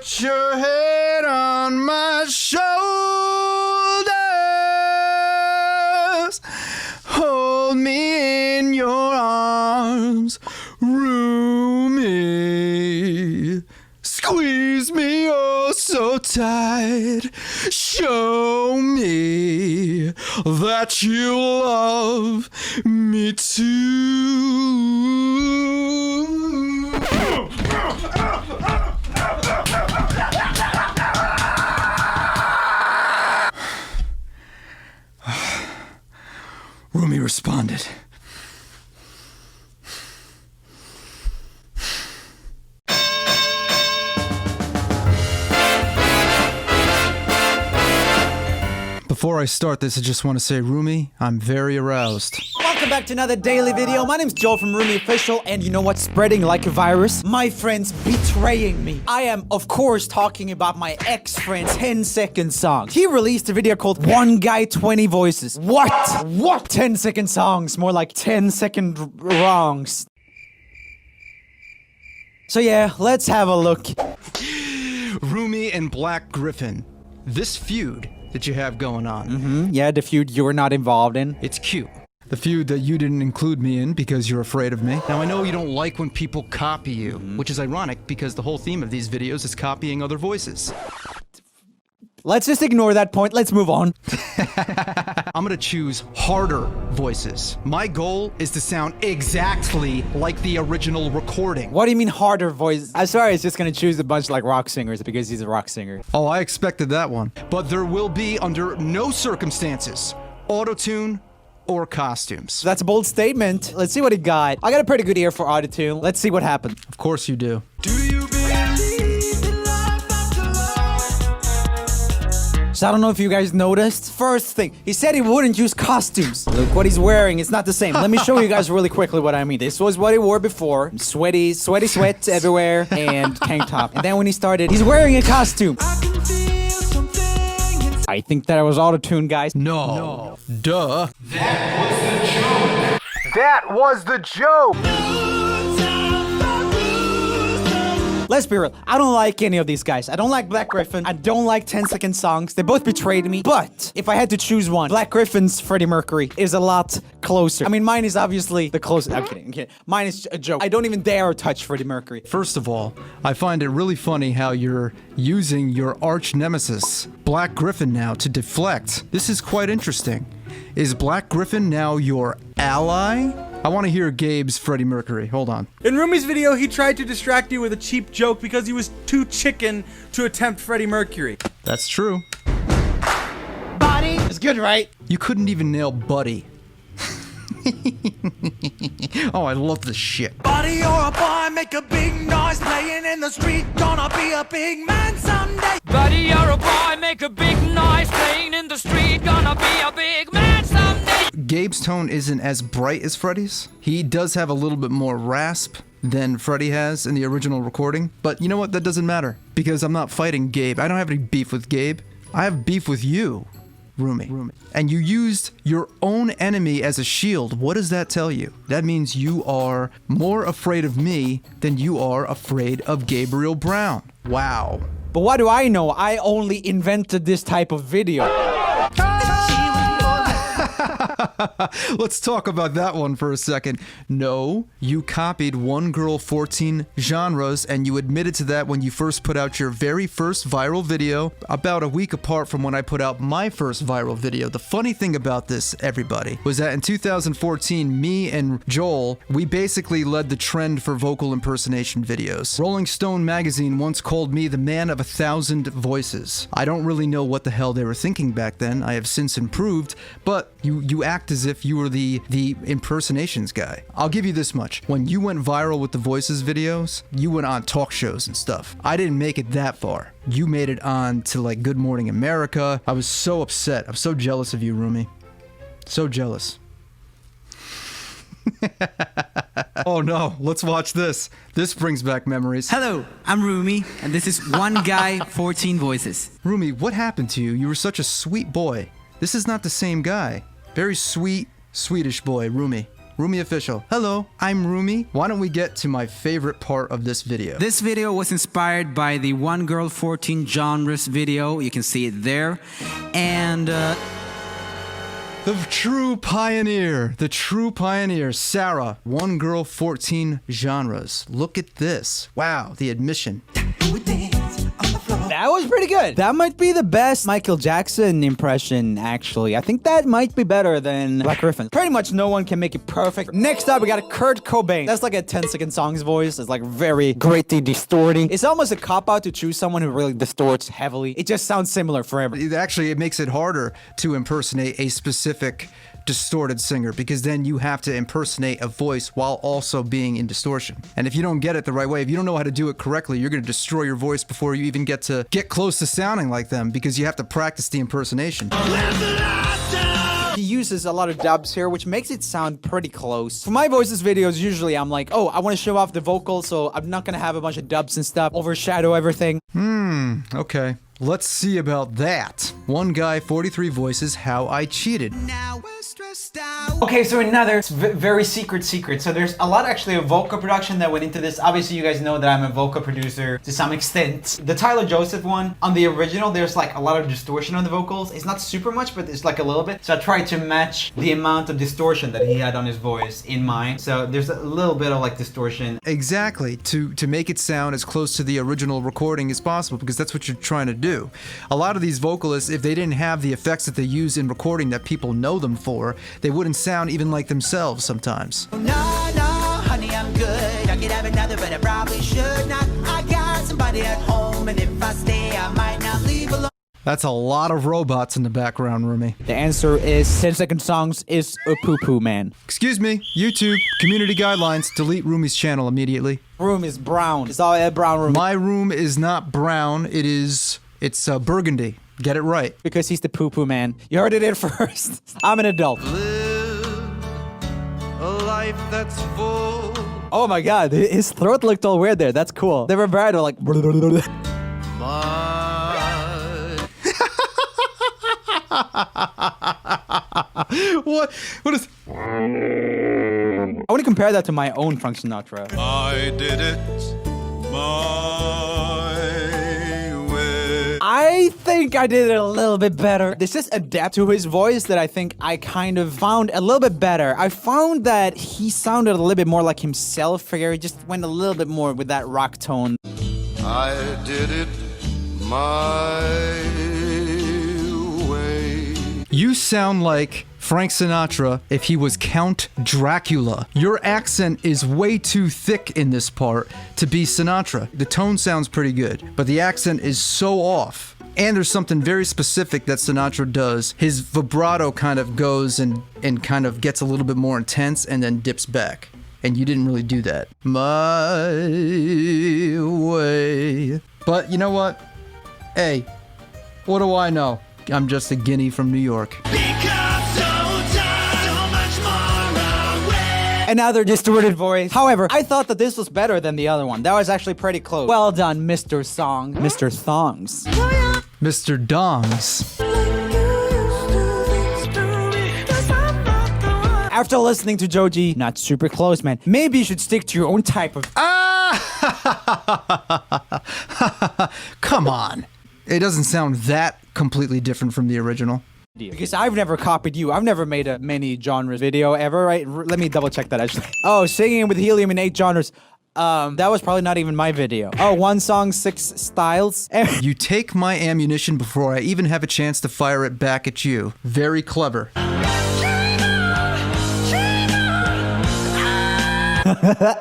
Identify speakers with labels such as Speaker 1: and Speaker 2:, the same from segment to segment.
Speaker 1: Put your head on my shoulders. Hold me in your arms, Rumi. Squeeze me oh so tight. Show me that you love me too. Rumi responded. Before I start this, I just want to say, Rumi, I'm very aroused.
Speaker 2: Welcome back to another daily video. My name's Joel from Rumi Official, and you know what's spreading like a virus? My friends betraying me. I am, of course, talking about my ex-friend's 10-second song. He released a video called One Guy, 20 Voices. What? 10-second songs, more like 10-second wrongs. So yeah, let's have a look.
Speaker 1: Rumi and Black Griffin. This feud that you have going on.
Speaker 2: Yeah, the feud you were not involved in.
Speaker 1: It's cute. The feud that you didn't include me in because you're afraid of me. Now I know you don't like when people copy you, which is ironic because the whole theme of these videos is copying other voices.
Speaker 2: Let's just ignore that point. Let's move on.
Speaker 1: I'm gonna choose harder voices. My goal is to sound exactly like the original recording.
Speaker 2: What do you mean harder voice? I'm sorry, it's just gonna choose a bunch like rock singers because he's a rock singer.
Speaker 1: Oh, I expected that one. But there will be, under no circumstances, auto-tune or costumes.
Speaker 2: That's a bold statement. Let's see what he got. I got a pretty good ear for autotune. Let's see what happens.
Speaker 1: Of course you do.
Speaker 3: Do you believe in life after love?
Speaker 2: So I don't know if you guys noticed. First thing, he said he wouldn't use costumes. Look what he's wearing. It's not the same. Let me show you guys really quickly what I mean. This was what he wore before. Sweaty sweats everywhere and tank top. And then when he started, he's wearing a costume.
Speaker 3: I can feel something inside.
Speaker 2: I think that was auto-tune, guys.
Speaker 1: No. Duh. That was the joke!
Speaker 2: Let's be real. I don't like any of these guys. I don't like Black Griffin. I don't like 10-second songs. They both betrayed me. But if I had to choose one, Black Griffin's Freddie Mercury is a lot closer. I mean, mine is obviously the closest. I'm kidding. Mine is a joke. I don't even dare touch Freddie Mercury.
Speaker 1: First of all, I find it really funny how you're using your arch nemesis, Black Griffin, now to deflect. This is quite interesting. Is Black Griffin now your ally? I want to hear Gabe's Freddie Mercury. Hold on.
Speaker 4: In Rumi's video, he tried to distract you with a cheap joke because he was too chicken to attempt Freddie Mercury.
Speaker 1: That's true.
Speaker 2: Body is good, right?
Speaker 1: You couldn't even nail Buddy. Oh, I love this shit.
Speaker 3: Buddy or a boy, make a big noise playing in the street. Gonna be a big man someday.
Speaker 5: Buddy, you're a boy, make a big noise playing in the street. Gonna be a big man someday.
Speaker 1: Gabe's tone isn't as bright as Freddie's. He does have a little bit more rasp than Freddie has in the original recording. But you know what? That doesn't matter because I'm not fighting Gabe. I don't have any beef with Gabe. I have beef with you, Rumi. And you used your own enemy as a shield. What does that tell you? That means you are more afraid of me than you are afraid of Gabriel Brown. Wow.
Speaker 2: But what do I know? I only invented this type of video.
Speaker 1: Let's talk about that one for a second. No, you copied One Girl 14 genres, and you admitted to that when you first put out your very first viral video, about a week apart from when I put out my first viral video. The funny thing about this, everybody, was that in 2014, me and Joel, we basically led the trend for vocal impersonation videos. Rolling Stone magazine once called me the man of 1,000 voices. I don't really know what the hell they were thinking back then. I have since improved, but you act as if you were the impersonations guy. I'll give you this much. When you went viral with the voices videos, you went on talk shows and stuff. I didn't make it that far. You made it on to like Good Morning America. I was so upset. I'm so jealous of you, Rumi. So jealous. Oh no, let's watch this. This brings back memories.
Speaker 6: Hello, I'm Rumi, and this is One Guy, 14 Voices.
Speaker 1: Rumi, what happened to you? You were such a sweet boy. This is not the same guy. Very sweet, Swedish boy, Rumi. Rumi Official. Hello, I'm Rumi. Why don't we get to my favorite part of this video?
Speaker 6: This video was inspired by the One Girl 14 Genres video. You can see it there. And
Speaker 1: The true pioneer, Sarah, One Girl 14 Genres. Look at this. Wow, the admission.
Speaker 2: That was pretty good. That might be the best Michael Jackson impression, actually. I think that might be better than Black Griffin. Pretty much no one can make it perfect. Next up, we got Kurt Cobain. That's like a 10-second song's voice. It's like very greatly distorting. It's almost a cop-out to choose someone who really distorts heavily. It just sounds similar forever.
Speaker 1: It makes it harder to impersonate a specific distorted singer because then you have to impersonate a voice while also being in distortion. And if you don't get it the right way, if you don't know how to do it correctly, you're going to destroy your voice before you even get close to sounding like them because you have to practice the impersonation.
Speaker 2: He uses a lot of dubs here, which makes it sound pretty close. For my voices videos, usually I'm like, oh, I want to show off the vocal, so I'm not gonna have a bunch of dubs and stuff, overshadow everything.
Speaker 1: Okay. Let's see about that. One guy, 43 voices, How I Cheated.
Speaker 2: Okay, so another very secret. So there's a lot actually of vocal production that went into this. Obviously, you guys know that I'm a vocal producer to some extent. The Tyler Joseph one, on the original, there's like a lot of distortion on the vocals. It's not super much, but it's like a little bit. So I tried to match the amount of distortion that he had on his voice in mine. So there's a little bit of like distortion.
Speaker 1: Exactly, to make it sound as close to the original recording as possible, because that's what you're trying to do. A lot of these vocalists, if they didn't have the effects that they use in recording that people know them for, they wouldn't sound even like themselves sometimes.
Speaker 3: No, honey, I'm good. I could have another, but I probably should not. I got somebody at home, and if I stay, I might not leave alone.
Speaker 1: That's a lot of robots in the background, Rumi.
Speaker 2: The answer is 10-second songs is a poo-poo, man.
Speaker 1: Excuse me, YouTube, community guidelines, delete Rumi's channel immediately.
Speaker 2: Room is brown. It's all a brown room.
Speaker 1: My room is not brown, it's burgundy. Get it right.
Speaker 2: Because he's the poo-poo man. You heard it here first. I'm an adult.
Speaker 3: Live a life that's full.
Speaker 2: Oh my god, his throat looked all weird there. That's cool. The vibrato like...
Speaker 1: What is...
Speaker 2: I want to compare that to my own Frank Sinatra.
Speaker 3: I did it my way.
Speaker 2: I think I did it a little bit better. There's just a depth to his voice that I think I kind of found a little bit better. I found that he sounded a little bit more like himself here. He just went a little bit more with that rock tone.
Speaker 3: I did it my way.
Speaker 1: You sound like Frank Sinatra if he was Count Dracula. Your accent is way too thick in this part to be Sinatra. The tone sounds pretty good, but the accent is so off. And there's something very specific that Sinatra does. His vibrato kind of goes and kind of gets a little bit more intense and then dips back. And you didn't really do that. My way. But you know what? Hey, what do I know? I'm just a guinea from New York.
Speaker 2: Another distorted voice. However, I thought that this was better than the other one. That was actually pretty close. Well done, Mr. Song. Mr. Thongs.
Speaker 1: Mr. Dongs.
Speaker 2: After listening to Joji, not super close, man. Maybe you should stick to your own type of...
Speaker 1: Come on. It doesn't sound that completely different from the original.
Speaker 2: Because I've never copied you. I've never made a many genres video ever, right? Let me double check that actually. Oh, singing with helium in 8 genres. That was probably not even my video. Oh, 1 song, 6 styles.
Speaker 1: You take my ammunition before I even have a chance to fire it back at you. Very clever.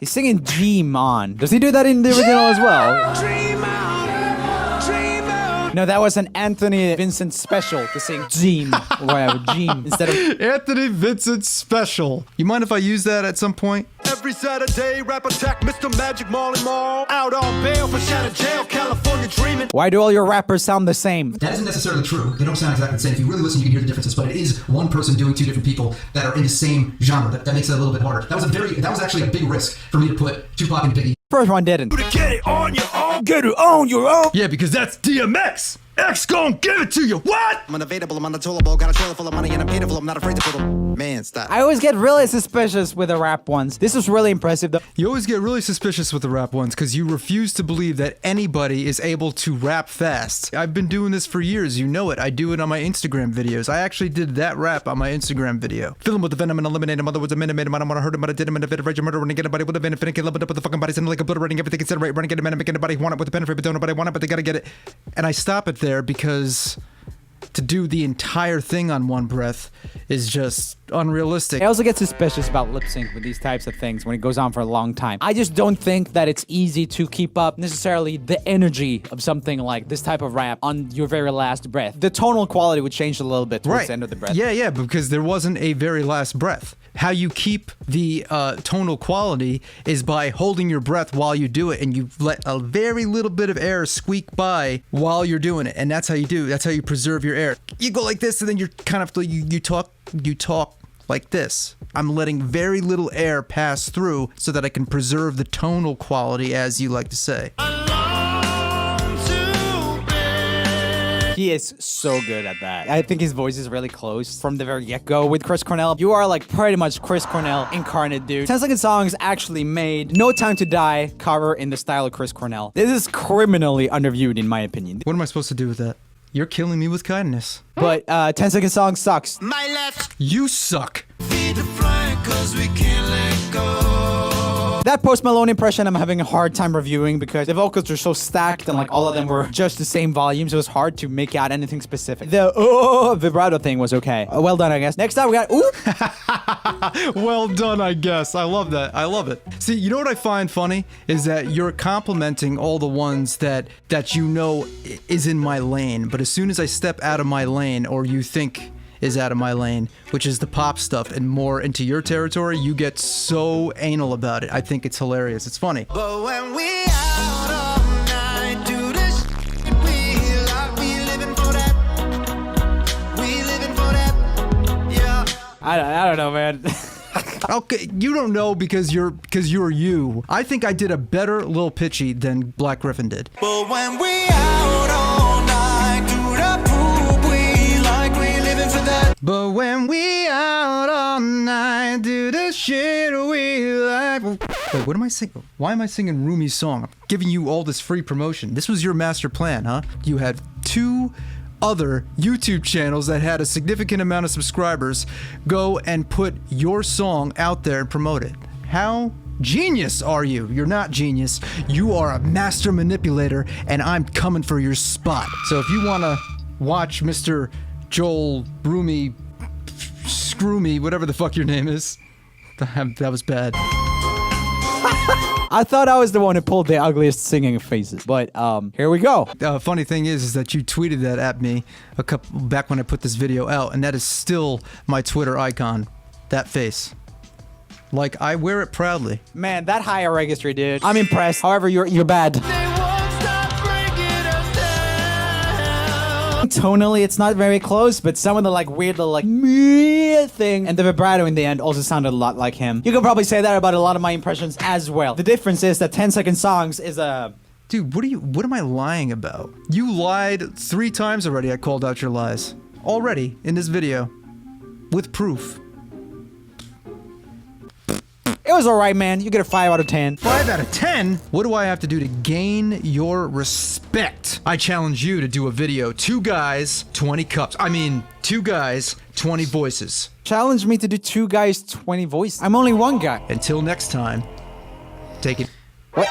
Speaker 2: He's singing Dream On. Does he do that in the original as well?
Speaker 3: Dream out, dream out.
Speaker 2: No, that was an Anthony Vincent special to sing Dream or whatever, Dream instead of...
Speaker 1: Anthony Vincent special. You mind if I use that at some point?
Speaker 3: Every Saturday, rap attack, Mr. Magic Molly Mall. Out on bail for Shannon Jail, California dreaming.
Speaker 2: Why do all your rappers sound the same?
Speaker 7: That isn't necessarily true. They don't sound exactly the same. If you really listen, you can hear the differences, but it is one person doing 2 different people that are in the same genre. That makes it a little bit harder. That was actually a big risk for me to put Tupac and Biggie.
Speaker 2: First one didn't.
Speaker 3: Get it on your own, get it on your own.
Speaker 1: Yeah, because that's DMX. X gon' give it to you. What?
Speaker 8: I'm unavailable, I'm unatollable, got a trailer full of money and I'm painful, I'm not afraid to put them. Man, stop.
Speaker 2: I always get really suspicious with the rap ones. This was really impressive though.
Speaker 1: You always get really suspicious with the rap ones because you refuse to believe that anybody is able to rap fast. I've been doing this for years, you know it. I do it on my Instagram videos. I actually did that rap on my Instagram video. Fill him with the venom and eliminate him. Otherwise, I made him. I don't want to hurt him, but I did him in a bit of rage murder. When I get anybody with a venom, kill him with the fucking bodies and like obliterating everything, considerate, running, get a man, make anybody want it with a pen, but don't nobody want it, but they gotta get it. And I stop it there because to do the entire thing on one breath is just unrealistic.
Speaker 2: I also get suspicious about lip sync with these types of things when it goes on for a long time. I just don't think that it's easy to keep up necessarily the energy of something like this type of rap on your very last breath. The tonal quality would change a little bit towards the end of the breath.
Speaker 1: Yeah, because there wasn't a very last breath. How you keep the tonal quality is by holding your breath while you do it, and you let a very little bit of air squeak by while you're doing it, and that's how you do. That's how you preserve your air. You go like this, and then you're kind of you talk like this. I'm letting very little air pass through so that I can preserve the tonal quality, as you like to say.
Speaker 2: He is so good at that. I think his voice is really close from the very get-go with Chris Cornell. You are like pretty much Chris Cornell incarnate, dude. 10 Second Songs actually made No Time to Die cover in the style of Chris Cornell. This is criminally underviewed in my opinion.
Speaker 1: What am I supposed to do with that? You're killing me with kindness.
Speaker 2: But 10 Second Songs sucks.
Speaker 8: My left.
Speaker 1: You suck.
Speaker 8: Feed the flying cause we can't let go.
Speaker 2: That Post Malone impression I'm having a hard time reviewing because the vocals are so stacked and like all of them were just the same volume, so it was hard to make out anything specific. The vibrato thing was okay. Well done, I guess. Next up we got
Speaker 1: Well done, I guess. I love that. I love it. See, you know what I find funny is that you're complimenting all the ones that you know is in my lane, but as soon as I step out of my lane, or you think is out of my lane, which is the pop stuff and more into your territory, you get so anal about it. I think it's hilarious. It's funny.
Speaker 8: But when we out all night, do this shit we like, we living for that. We living for that. Yeah.
Speaker 2: I don't know, man.
Speaker 1: Okay, you don't know because you're you. I think I did a better Lil Pitchy than Black Griffin did.
Speaker 8: But when we out all night, do the poop we like, we living for that.
Speaker 1: But when we out all night, do the shit we like. Wait, what am I singing? Why am I singing Rumi's song? I'm giving you all this free promotion. This was your master plan, huh? You had 2 other YouTube channels that had a significant amount of subscribers go and put your song out there and promote it. How genius are you? You're not genius. You are a master manipulator, and I'm coming for your spot. So if you want to watch Mr. Joel Rumi, Screw Me, whatever the fuck your name is, that was bad.
Speaker 2: I thought I was the one who pulled the ugliest singing faces, but here we go.
Speaker 1: Funny thing is that you tweeted that at me back when I put this video out, and that is still my Twitter icon. That face. Like, I wear it proudly.
Speaker 2: Man, that higher registry, dude. I'm impressed. However, you're bad. Tonally, it's not very close, but some of the like weird little like meh thing and the vibrato in the end also sounded a lot like him. You can probably say that about a lot of my impressions as well. The difference is that 10 Second Songs is a...
Speaker 1: Dude, what am I lying about? You lied 3 times already. I called out your lies. Already in this video. With proof.
Speaker 2: It was alright, man. You get a 5 out of 10.
Speaker 1: 5 out of 10? What do I have to do to gain your respect? I challenge you to do a video. 2 guys, 20 cups. I mean, 2 guys, 20 voices.
Speaker 2: Challenge me to do 2 guys, 20 voices. I'm only 1 guy.
Speaker 1: Until next time, take it.
Speaker 2: What?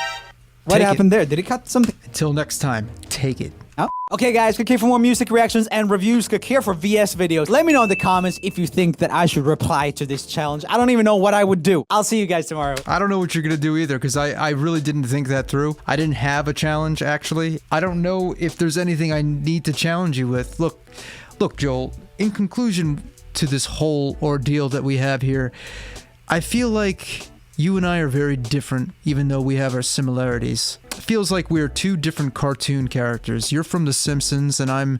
Speaker 2: What happened there? Did he cut something?
Speaker 1: Until next time, take it.
Speaker 2: Oh. Okay guys, click here for more music reactions and reviews. Click here for VS videos. Let me know in the comments if you think that I should reply to this challenge. I don't even know what I would do. I'll see you guys tomorrow.
Speaker 1: I don't know what you're gonna do either, because I really didn't think that through. I didn't have a challenge, actually. I don't know if there's anything I need to challenge you with. Look, Joel, in conclusion to this whole ordeal that we have here, I feel like you and I are very different, even though we have our similarities. It feels like we're 2 different cartoon characters. You're from The Simpsons, and I'm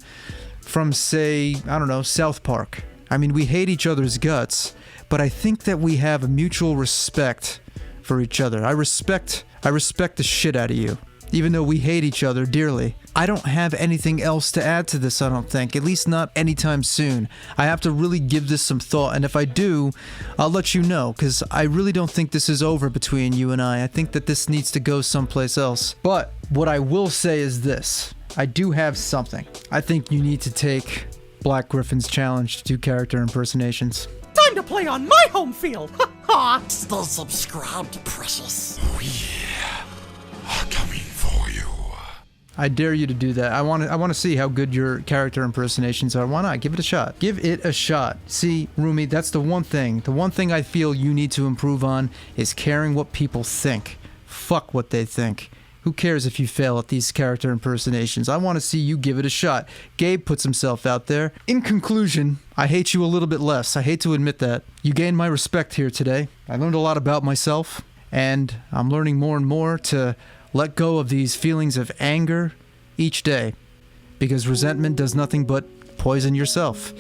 Speaker 1: from, say, I don't know, South Park. I mean, we hate each other's guts, but I think that we have a mutual respect for each other. I respect the shit out of you. even though we hate each other dearly. I don't have anything else to add to this, I don't think, at least not anytime soon. I have to really give this some thought, and if I do, I'll let you know, because I really don't think this is over between you and I think that this needs to go someplace else. But what I will say is this. I do have something. I think you need to take Black Griffin's challenge to do character impersonations.
Speaker 2: Time to play on my home field. Ha ha.
Speaker 9: Still subscribed, precious.
Speaker 8: Coming for you.
Speaker 1: I dare you to do that. I want to see how good your character impersonations are. Why not? Give it a shot. Give it a shot. See, Rumi, that's the one thing. The one thing I feel you need to improve on is caring what people think. Fuck what they think. Who cares if you fail at these character impersonations? I want to see you give it a shot. Gabe puts himself out there. In conclusion, I hate you a little bit less. I hate to admit that. You gained my respect here today. I learned a lot about myself, and I'm learning more and more to let go of these feelings of anger each day, because resentment does nothing but poison yourself.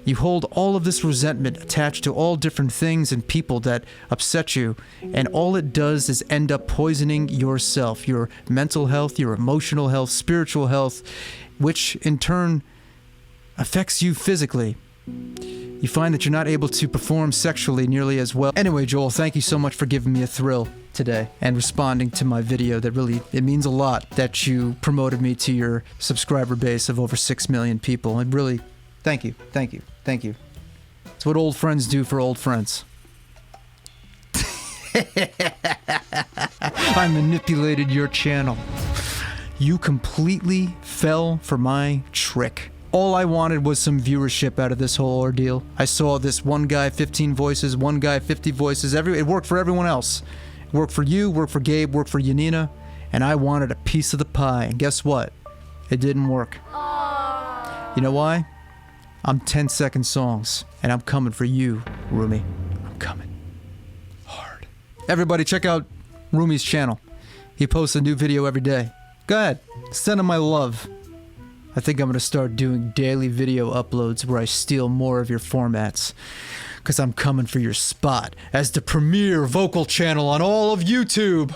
Speaker 1: You hold all of this resentment attached to all different things and people that upset you, and all it does is end up poisoning yourself, your mental health, your emotional health, spiritual health, which in turn affects you physically. You find that you're not able to perform sexually nearly as well. Anyway, Joel, thank you so much for giving me a thrill today and responding to my video. That really, it means a lot that you promoted me to your subscriber base of over 6 million people. And really, thank you, thank you, thank you. It's what old friends do for old friends. I manipulated your channel. You completely fell for my trick. All I wanted was some viewership out of this whole ordeal. I saw this one guy 15 voices, one guy 50 voices. It worked for everyone else. It worked for you, worked for Gabe, worked for Yanina, and I wanted a piece of the pie. And guess what? It didn't work. You know why? I'm 10-second songs, and I'm coming for you, Rumi. I'm coming hard. Everybody, check out Rumi's channel. He posts a new video every day. Go ahead, send him my love. I think I'm going to start doing daily video uploads where I steal more of your formats. Because I'm coming for your spot as the premier vocal channel on all of YouTube.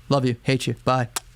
Speaker 1: Love you. Hate you. Bye.